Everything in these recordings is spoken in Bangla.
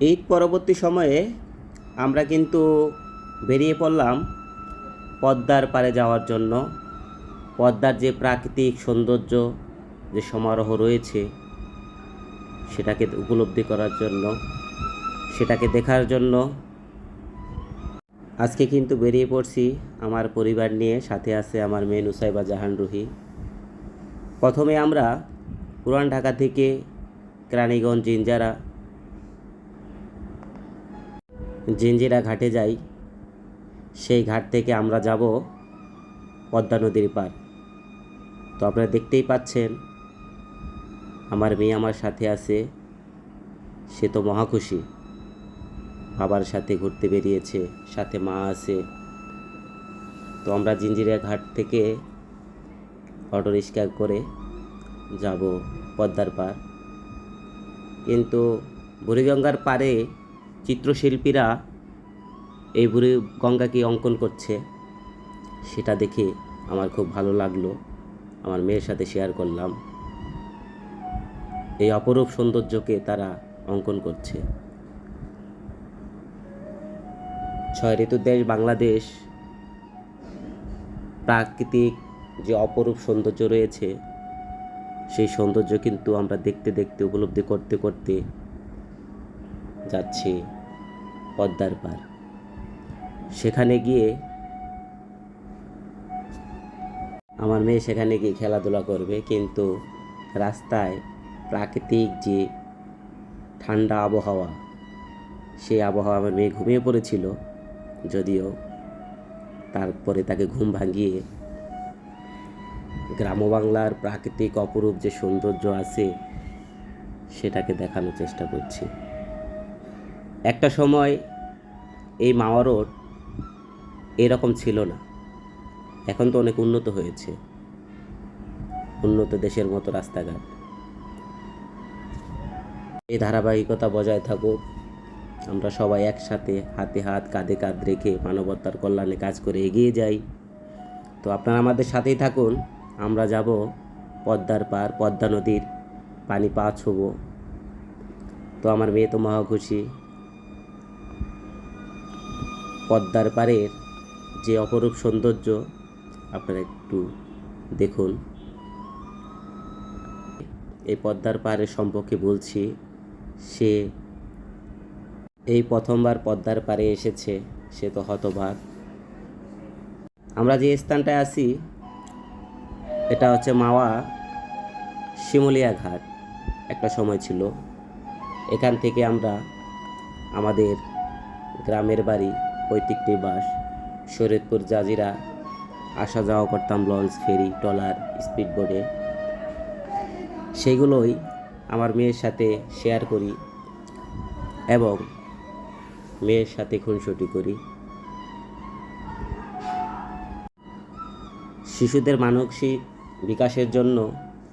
ঈদ পরবর্তী সময়ে আমরা কিন্তু বেরিয়ে পড়লাম পদ্মার পাড়ে যাওয়ার জন্য। পদ্মার যে প্রাকৃতিক সৌন্দর্য, যে সমারোহ রয়েছে, সেটাকে উপলব্ধি করার জন্য, সেটাকে দেখার জন্য আজকে কিন্তু বেরিয়ে পড়ছি আমার পরিবার নিয়ে। সাথে আছে আমার মেয়ে নুসাইবা জাহান রুহি। প্রথমে আমরা পুরান ঢাকা থেকে কেরানীগঞ্জ জিঞ্জিরা ঘাটে যাই। সেই ঘাট থেকে আমরা যাব পদ্মা নদীর পার। তো আপনারা দেখতেই পাচ্ছেন আমার মেয়ে আমার সাথে আছে, সে তো মহা খুশি। বাবার সাথে ঘুরতে বেরিয়েছে, সাথে মা আছে। তো আমরা জিঞ্জিরা ঘাট থেকে অটোরিক্সা করে যাব পদ্মার পার। কিন্তু বুড়িগঙ্গার পাড়ে চিত্রশিল্পীরা এই বুড়িগঙ্গাকে অঙ্কন করছে, সেটা দেখে আমার খুব ভালো লাগলো। আমার মেয়ের সাথে শেয়ার করলাম, এই অপরূপ সৌন্দর্যকে তারা অঙ্কন করছে। 6 ঋতুর দেশ বাংলাদেশ, প্রাকৃতিক যে অপরূপ সৌন্দর্য রয়েছে, সেই সৌন্দর্য কিন্তু আমরা দেখতে দেখতে উপলব্ধি করতে করতে যাচ্ছি পদ্মার পার। সেখানে গিয়ে আমার মেয়ে সেখানে গিয়ে খেলাধুলা করবে, কিন্তু রাস্তায় প্রাকৃতিক যে ঠান্ডা আবহাওয়া, সেই আবহাওয়া আমার মেয়ে ঘুমিয়ে পড়েছিল। যদিও তারপরে তাকে ঘুম ভাঙিয়ে গ্রাম বাংলার প্রাকৃতিক অপরূপ যে সৌন্দর্য আছে, সেটাকে দেখানোর চেষ্টা করছি। একটা সময় এই মাওয়া রোড এরকম ছিল না, এখন তো অনেক উন্নত হয়েছে, উন্নত দেশের মতো রাস্তাঘাট। এই ধারাবাহিকতা বজায় থাকুক, আমরা সবাই একসাথে হাতে হাত কাঁধে কাঁধ রেখে মানবতার কল্যাণে কাজ করে এগিয়ে যাই। তো আপনারা আমাদের সাথেই থাকুন। আমরা যাব পদ্মার পার, পদ্মা নদীর পানি পা ছোব। তো আমার মেয়ে তো মহা খুশি। পদ্মার পাড়ের যে অপরূপ সৌন্দর্য আপনারা একটু দেখুন। এই পদ্মার পাড়ের সম্পর্কে বলছি, সে এই প্রথমবার পদ্মার পাড়ে এসেছে, সে তো হতবাক। আমরা যে স্থানটায় আছি এটা হচ্ছে মাওয়া শিমুলিয়া ঘাট। একটা সময় ছিল এখান থেকে আমরা আমাদের গ্রামের বাড়ি, পৈতৃক নিবাস শরীয়তপুর জাজিরা আসা যাওয়া করতাম লঞ্চ, ফেরি, ট্রলার, স্পিড বোটে। সেগুলোই আমার মেয়ের সাথে শেয়ার করি এবং মেয়ের সাথে খুনসুটি করি। শিশুদের মানসিক বিকাশের জন্য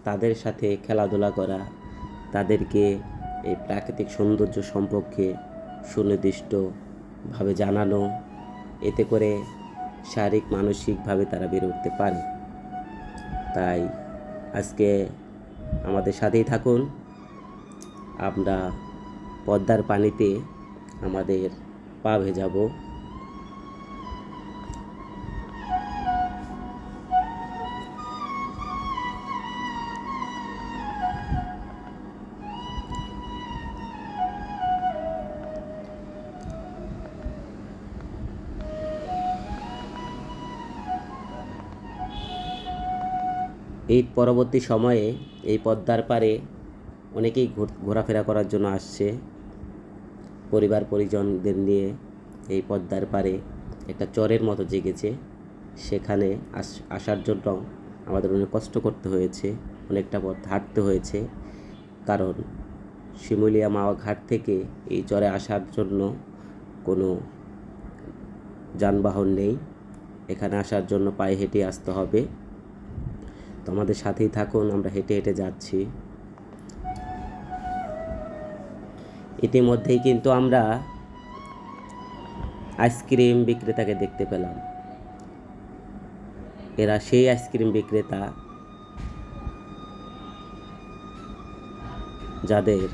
তাদের সাথে খেলাধুলা করা, তাদেরকে এই প্রাকৃতিক সৌন্দর্য সম্পর্কে সুনির্দিষ্টভাবে জানানো, এতে করে শারীরিক মানসিকভাবে তারা বেড়ে উঠতে পারে। তাই আজকে আমাদের সাথেই থাকুন। আমরা পদ্মার পানিতে আমাদের পা ভেজাবো। ঈদ পরবর্তী সময়ে এই পদ্মার পাড়ে অনেকেই ঘোরাফেরা করার জন্য আসছে পরিবার পরিজনদের নিয়ে। এই পদ্মার পাড়ে একটা চরের মতো জেগেছে, সেখানে আসার জন্য আমাদের অনেক কষ্ট করতে হয়েছে, অনেকটা পথ হাঁটতে হয়েছে। কারণ শিমুলিয়া মাওয়া ঘাট থেকে এই চরে আসার জন্য কোনো যানবাহন নেই, এখানে আসার জন্য পায়ে হেঁটে আসতে হবে। তো আমাদের সাথেই থাকুন, আমরা হেঁটে হেঁটে যাচ্ছি। ইতিমধ্যেই কিন্তু আমরা আইসক্রিম বিক্রেতাকে দেখতে পেলাম। এরা সেই আইসক্রিম বিক্রেতা যাদের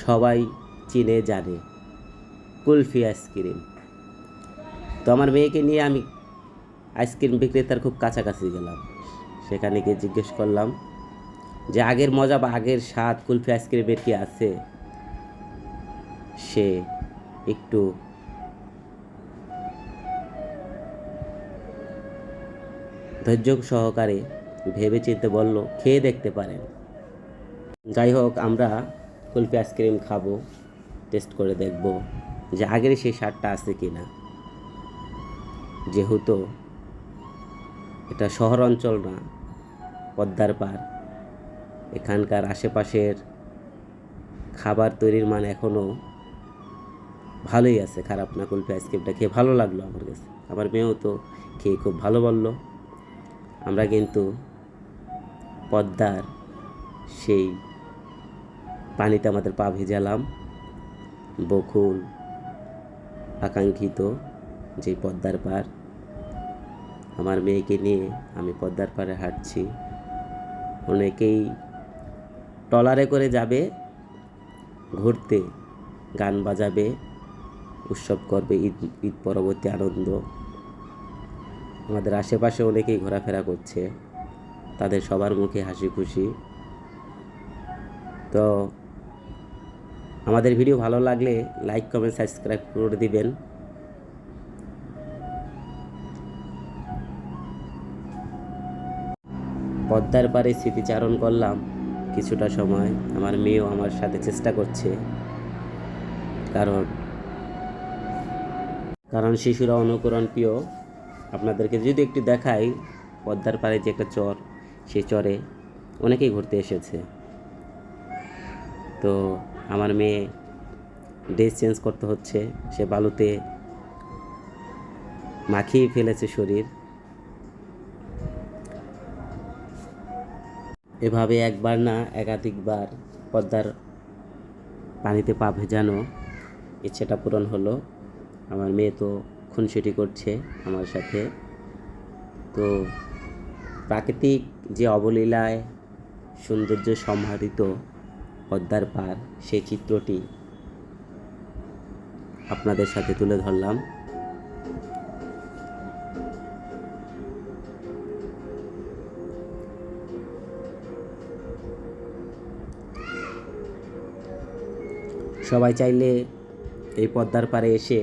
সবাই চিনে জানে, কুলফি আইসক্রিম। তো আমার মেয়েকে নিয়ে আমি আইসক্রিম বিক্রেতার খুব কাছাকাছি গেলাম। সেখানে গিয়ে জিজ্ঞেস করলাম যে আগের মজা বা আগের স্বাদ কুলফি আইসক্রিমের কি আছে। সে একটু ধৈর্য সহকারে ভেবে চিনতে বলল, খেয়ে দেখতে পারেন। যাই হোক, আমরা কুলফি আইসক্রিম খাবো, টেস্ট করে দেখব যে আগের সেই স্বাদটা আছে কি না। যেহেতু এটা শহর অঞ্চল না, পদ্মার পার, এখানকার আশেপাশের খাবার তৈরির মান এখনও ভালোই আছে, খারাপ না। কুলফি আইসক্রিমটা খেয়ে ভালো লাগলো আমার কাছে। আমার মেয়েও তো খেয়ে খুব ভালো বলল। আমরা কিন্তু পদ্মার সেই পানিতে আমাদের পা ভেজালাম, বকুল আকাঙ্ক্ষিত যে পদ্মার পার। আমার মেয়েকে নিয়ে আমি পদ্মার পাড়ে হাঁটছি। অনেকেই ট্রলারে করে যাবে ঘুরতে, গান বাজাবে, উৎসব করবে, ঈদ পরবর্তী আনন্দ। আমাদের আশেপাশে অনেকেই ঘোরাফেরা করছে, তাদের সবার মুখে হাসি খুশি। তো আমাদের ভিডিও ভালো লাগলে লাইক, কমেন্ট, সাবস্ক্রাইব করে দিবেন। পদ্মার পাড়ে স্মৃতিচারণ করলাম কিছুটা সময়। আমার মেয়েও আমার সাথে চেষ্টা করছে, কারণ শিশুরা অনুকরণ প্রিয়। আপনাদেরকে যদি একটু দেখাই, পদ্মার পাড়ে যে একটা চর, সেই চরে অনেকেই ঘুরতে এসেছে। তো আমার মেয়ে ড্রেস চেঞ্জ করতে হচ্ছে, সে বালুতে মাখিয়ে ফেলেছে শরীর। এভাবে একবার না একাধিকবার পদ্মার পানিতে পা ভেজানো ইচ্ছেটা পূরণ হলো। আমার মেয়ে তো খুনসুটি করছে আমার সাথে। তো প্রাকৃতিক যে অবলীলায় সৌন্দর্য সমাহৃত পদ্মার পাড়, সেই চিত্রটি আপনাদের সাথে তুলে ধরলাম। সবাই চাইলে এই পদ্মার পাড়ে এসে